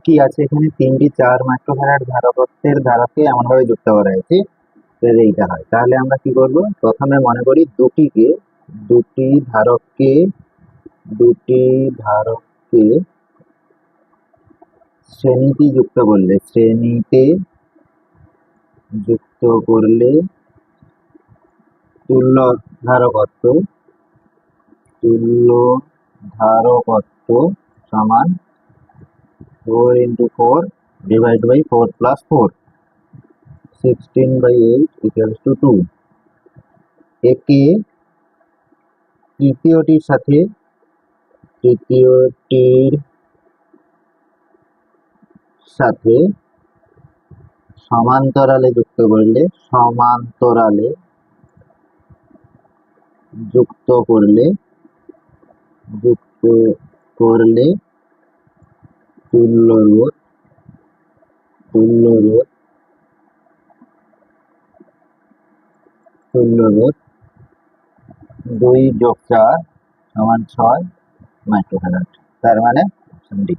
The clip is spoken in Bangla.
কি আছে এখানে, 3টি 4 মাইক্রোফ্যারাড ধারকত্বের ধারককে এমনভাবে যুক্ত করা হয়েছে যাতে এইটা হয়। তাহলে আমরা কি করব, প্রথমে মনে করি দুটি ধারককে দুটি ধারককে শ্রেণীতে যুক্ত করলে তুল্য ধারকত্ব সমান 4 into 4 divided by 4 plus 4, 16/8 equals to 2। একে তৃতীয়টির সাথে সমান্তরালে যুক্ত করলে তুল্য রোধ 2 + 4 = 6 মাইক্রোফ্যারাড। তার মানে অপশন ডি।